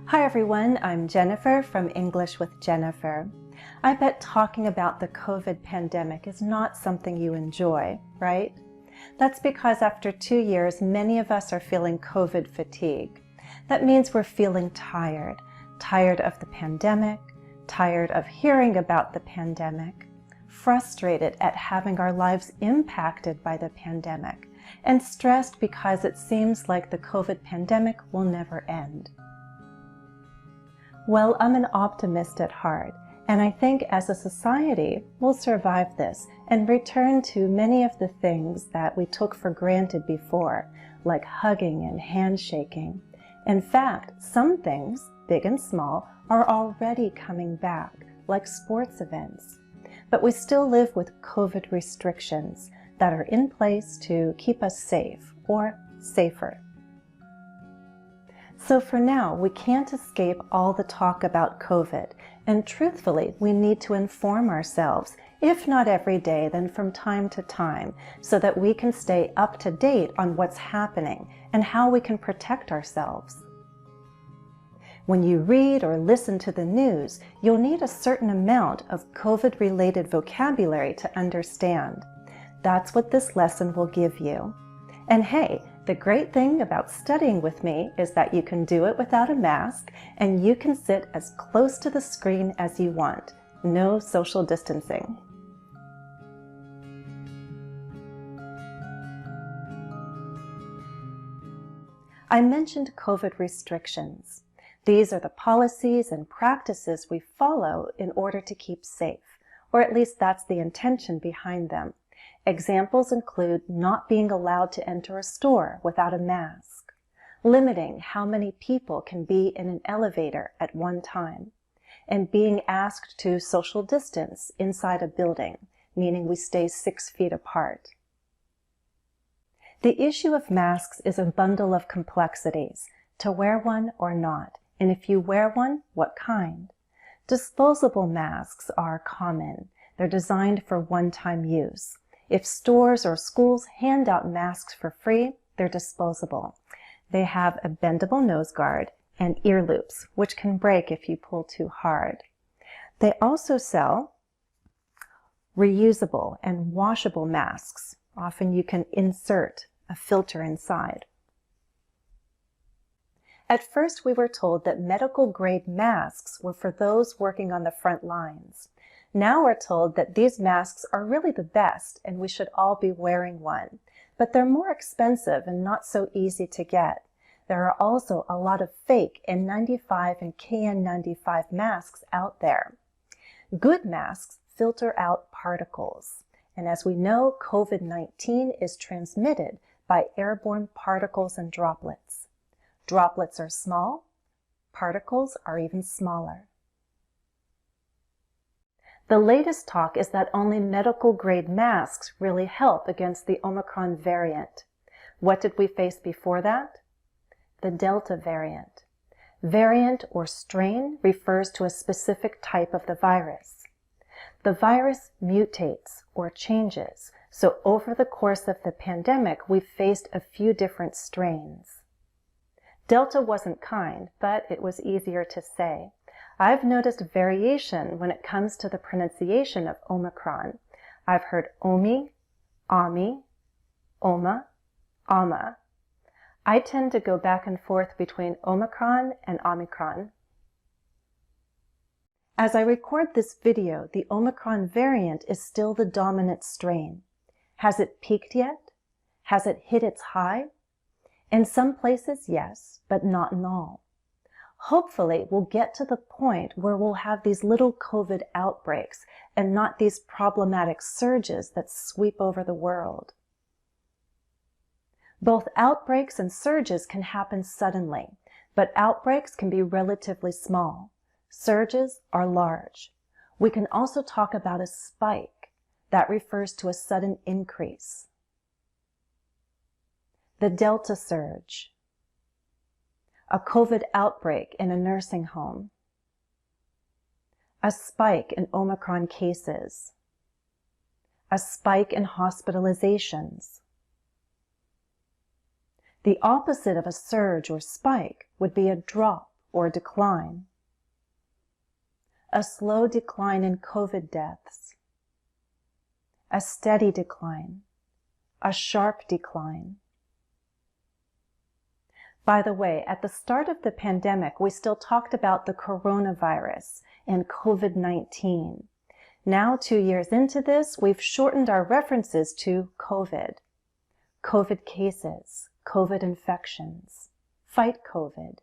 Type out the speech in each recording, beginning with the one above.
Hi everyone, I'm Jennifer from English with Jennifer. I bet talking about the COVID pandemic is not something you enjoy, right? That's because after 2 years, many of us are feeling COVID fatigue. That means we're feeling tired of the pandemic, tired of hearing about the pandemic, frustrated at having our lives impacted by the pandemic, and stressed because it seems like the COVID pandemic will never end. Well, I'm an optimist at heart, and I think as a society, we'll survive this and return to many of the things that we took for granted before, like hugging and handshaking. In fact, some things, big and small, are already coming back, like sports events. But we still live with COVID restrictions that are in place to keep us safe or safer. So for now, we can't escape all the talk about COVID, and truthfully, we need to inform ourselves, if not every day, then from time to time, so that we can stay up to date on what's happening and how we can protect ourselves. When you read or listen to the news, you'll need a certain amount of COVID-related vocabulary to understand. That's what this lesson will give you. And hey, the great thing about studying with me is that you can do it without a mask and you can sit as close to the screen as you want. No social distancing. I mentioned COVID restrictions. These are the policies and practices we follow in order to keep safe, or at least that's the intention behind them. Examples include not being allowed to enter a store without a mask, limiting how many people can be in an elevator at one time, and being asked to social distance inside a building, meaning we stay 6 feet apart. The issue of masks is a bundle of complexities, to wear one or not, and if you wear one, what kind? Disposable masks are common. They're designed for one-time use. If stores or schools hand out masks for free, they're disposable. They have a bendable nose guard and ear loops, which can break if you pull too hard. They also sell reusable and washable masks. Often you can insert a filter inside. At first, we were told that medical-grade masks were for those working on the front lines. Now we're told that these masks are really the best and we should all be wearing one. But they're more expensive and not so easy to get. There are also a lot of fake N95 and KN95 masks out there. Good masks filter out particles. And as we know, COVID-19 is transmitted by airborne particles and droplets. Droplets are small, particles are even smaller. The latest talk is that only medical-grade masks really help against the Omicron variant. What did we face before that? The Delta variant. Variant or strain refers to a specific type of the virus. The virus mutates or changes, so over the course of the pandemic, we've faced a few different strains. Delta wasn't kind, but it was easier to say. I've noticed variation when it comes to the pronunciation of Omicron. I've heard Omi, Ami, Oma, Ama. I tend to go back and forth between Omicron and Omicron. As I record this video, the Omicron variant is still the dominant strain. Has it peaked yet? Has it hit its high? In some places, yes, but not in all. Hopefully, we'll get to the point where we'll have these little COVID outbreaks and not these problematic surges that sweep over the world. Both outbreaks and surges can happen suddenly, but outbreaks can be relatively small. Surges are large. We can also talk about a spike. That refers to a sudden increase. The Delta surge. A COVID outbreak in a nursing home, a spike in Omicron cases, a spike in hospitalizations. The opposite of a surge or spike would be a drop or decline. A slow decline in COVID deaths. A steady decline. A sharp decline. By the way, at the start of the pandemic, we still talked about the coronavirus and COVID-19. Now, 2 years into this, we've shortened our references to COVID. COVID cases, COVID infections, fight COVID.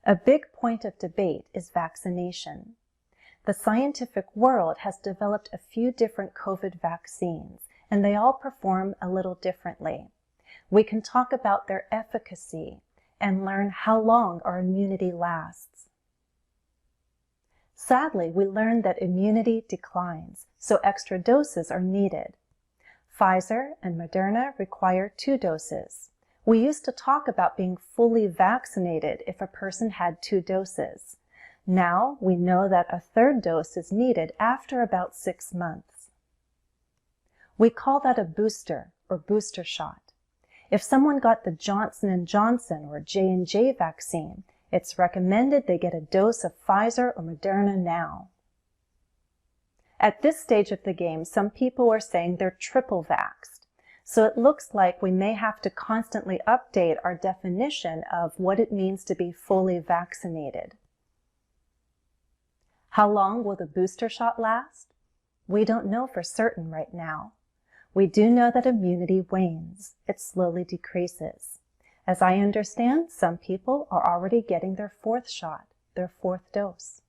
A big point of debate is vaccination. The scientific world has developed a few different COVID vaccines, and they all perform a little differently. We can talk about their efficacy and learn how long our immunity lasts. Sadly, we learned that immunity declines, so extra doses are needed. Pfizer and Moderna require 2 doses. We used to talk about being fully vaccinated if a person had 2 doses. Now we know that a 3rd dose is needed after about 6 months. We call that a booster or booster shot. If someone got the Johnson & Johnson or J&J vaccine, it's recommended they get a dose of Pfizer or Moderna now. At this stage of the game, some people are saying they're triple vaxxed. So it looks like we may have to constantly update our definition of what it means to be fully vaccinated. How long will the booster shot last? We don't know for certain right now. We do know that immunity wanes. It slowly decreases. As I understand, some people are already getting their 4th shot, their 4th dose.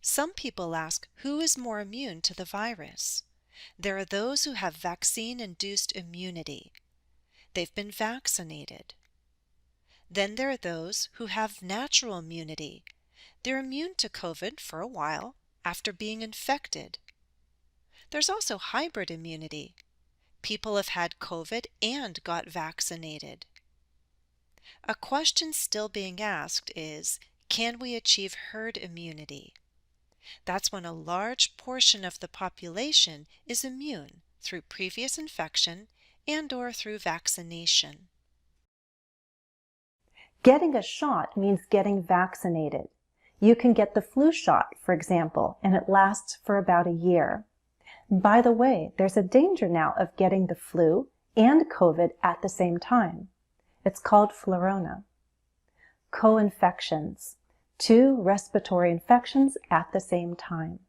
Some people ask, who is more immune to the virus? There are those who have vaccine-induced immunity. They've been vaccinated. Then there are those who have natural immunity. They're immune to COVID for a while after being infected. There's also hybrid immunity. People have had COVID and got vaccinated. A question still being asked is, can we achieve herd immunity? That's when a large portion of the population is immune through previous infection and/or through vaccination. Getting a shot means getting vaccinated. You can get the flu shot, for example, and it lasts for about a year. By the way, there's a danger now of getting the flu and COVID at the same time. It's called flurona. Co-infections, 2 respiratory infections at the same time.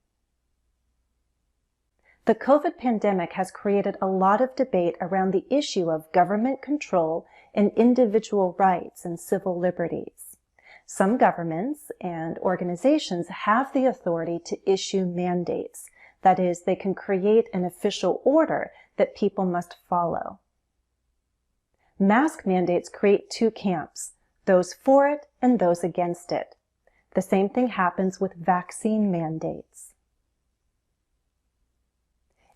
The COVID pandemic has created a lot of debate around the issue of government control and individual rights and civil liberties. Some governments and organizations have the authority to issue mandates. That is, they can create an official order that people must follow. Mask mandates create 2 camps, those for it and those against it. The same thing happens with vaccine mandates.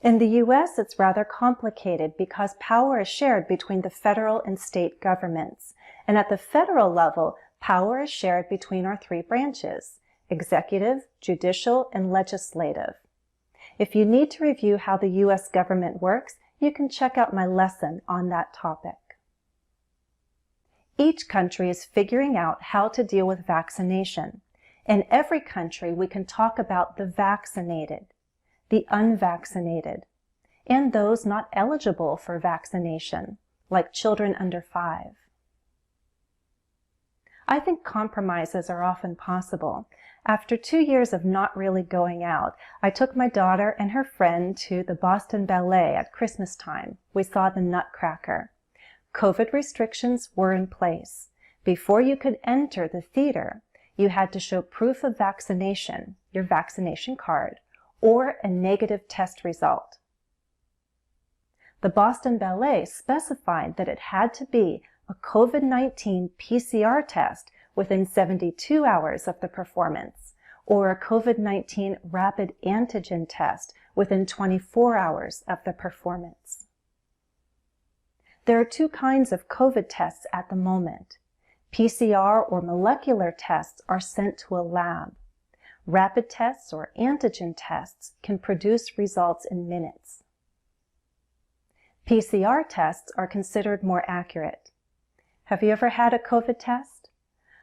In the US, it's rather complicated because power is shared between the federal and state governments. And at the federal level, power is shared between our 3 branches, executive, judicial, and legislative. If you need to review how the US government works, you can check out my lesson on that topic. Each country is figuring out how to deal with vaccination. In every country, we can talk about the vaccinated, the unvaccinated, and those not eligible for vaccination, like children under 5. I think compromises are often possible. After 2 years of not really going out, I took my daughter and her friend to the Boston Ballet at Christmas time. We saw the Nutcracker. COVID restrictions were in place. Before you could enter the theater, you had to show proof of vaccination, your vaccination card, or a negative test result. The Boston Ballet specified that it had to be a COVID-19 PCR test within 72 hours of the performance, or a COVID-19 rapid antigen test within 24 hours of the performance. There are 2 kinds of COVID tests at the moment. PCR or molecular tests are sent to a lab. Rapid tests or antigen tests can produce results in minutes. PCR tests are considered more accurate. Have you ever had a COVID test?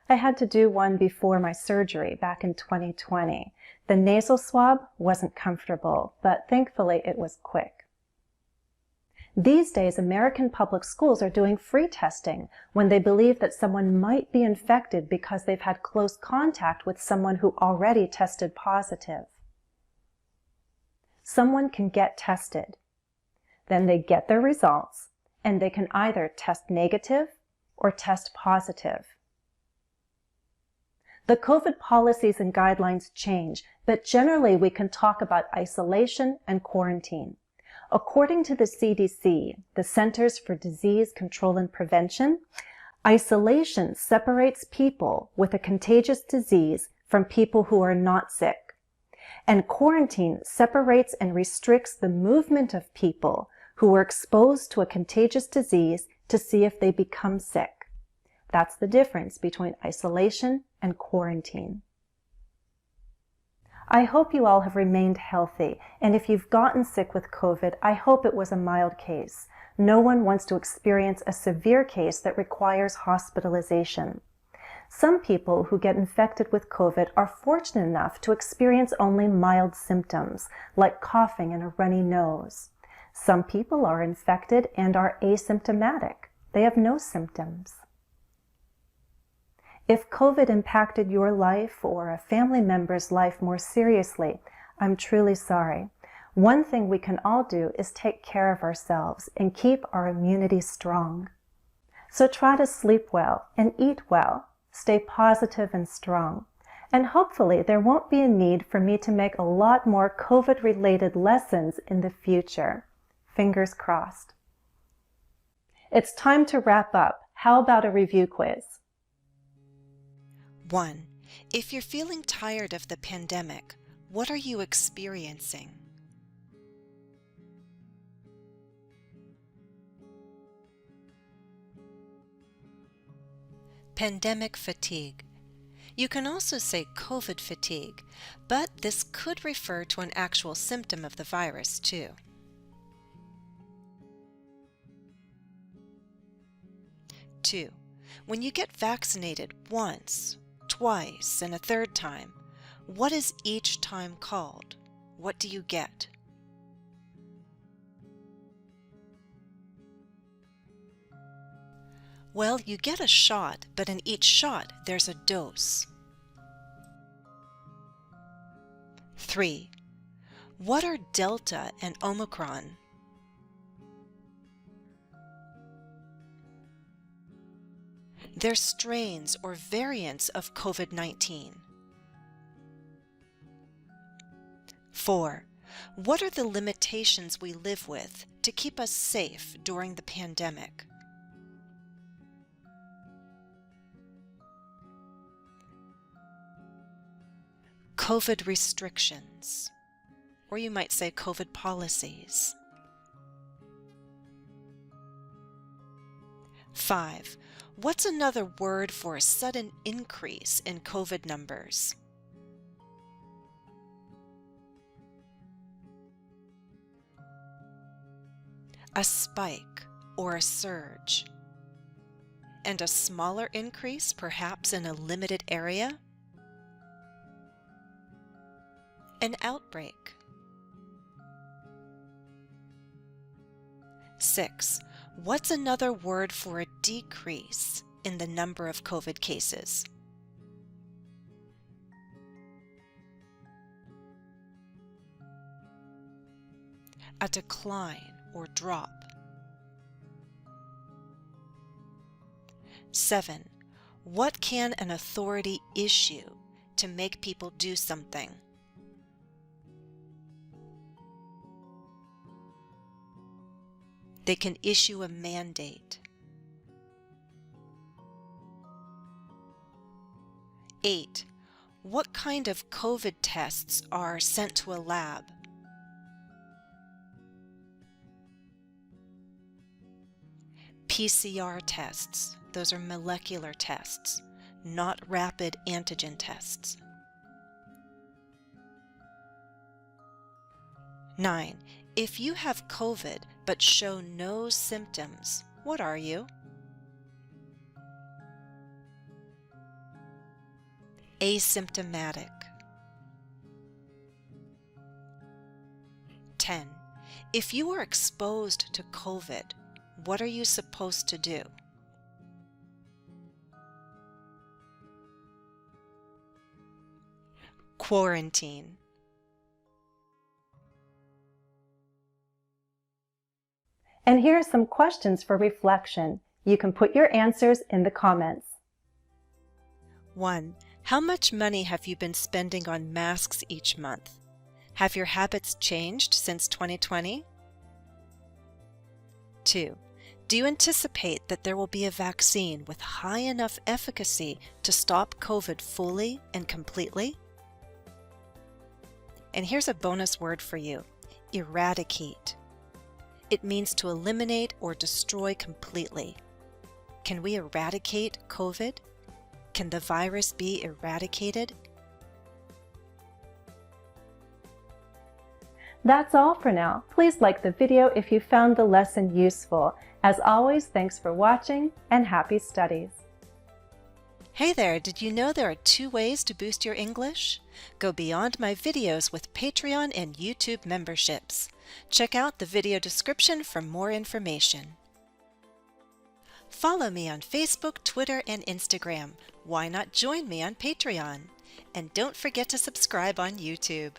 I had to do one before my surgery back in 2020. The nasal swab wasn't comfortable, but thankfully it was quick. These days, American public schools are doing free testing when they believe that someone might be infected because they've had close contact with someone who already tested positive. Someone can get tested. Then they get their results, and they can either test negative or test positive. The COVID policies and guidelines change, but generally we can talk about isolation and quarantine. According to the CDC, the Centers for Disease Control and Prevention, isolation separates people with a contagious disease from people who are not sick. And quarantine separates and restricts the movement of people who are exposed to a contagious disease to see if they become sick. That's the difference between isolation and quarantine. I hope you all have remained healthy, and if you've gotten sick with COVID, I hope it was a mild case. No one wants to experience a severe case that requires hospitalization. Some people who get infected with COVID are fortunate enough to experience only mild symptoms, like coughing and a runny nose. Some people are infected and are asymptomatic. They have no symptoms. If COVID impacted your life or a family member's life more seriously, I'm truly sorry. One thing we can all do is take care of ourselves and keep our immunity strong. So try to sleep well and eat well. Stay positive and strong. And hopefully there won't be a need for me to make a lot more COVID-related lessons in the future. Fingers crossed. It's time to wrap up. How about a review quiz? 1. If you're feeling tired of the pandemic, what are you experiencing? Pandemic fatigue. You can also say COVID fatigue, but this could refer to an actual symptom of the virus too. 2. When you get vaccinated once, twice, and a third time, what is each time called? What do you get? Well, you get a shot, but in each shot there's a dose. 3. What are Delta and Omicron? They're strains or variants of COVID-19. 4. What are the limitations we live with to keep us safe during the pandemic? COVID restrictions, or you might say COVID policies. 5. What's another word for a sudden increase in COVID numbers? A spike or a surge. And a smaller increase, perhaps in a limited area? An outbreak. 6. What's another word for a decrease in the number of COVID cases? A decline or drop. 7. What can an authority issue to make people do something? They can issue a mandate. 8. What kind of COVID tests are sent to a lab? PCR tests. Those are molecular tests, not rapid antigen tests. 9. If you have COVID but show no symptoms, what are you? asymptomatic. 10. If you are exposed to COVID, what are you supposed to do? Quarantine. And here are some questions for reflection. You can put your answers in the comments. 1. How much money have you been spending on masks each month? Have your habits changed since 2020? 2. Do you anticipate that there will be a vaccine with high enough efficacy to stop COVID fully and completely? And here's a bonus word for you: eradicate. It means to eliminate or destroy completely. Can we eradicate COVID? Can the virus be eradicated? That's all for now. Please like the video if you found the lesson useful. As always, thanks for watching and happy studies. Hey there, did you know there are 2 ways to boost your English? Go beyond my videos with Patreon and YouTube memberships. Check out the video description for more information. Follow me on Facebook, Twitter, and Instagram. Why not join me on Patreon? And don't forget to subscribe on YouTube.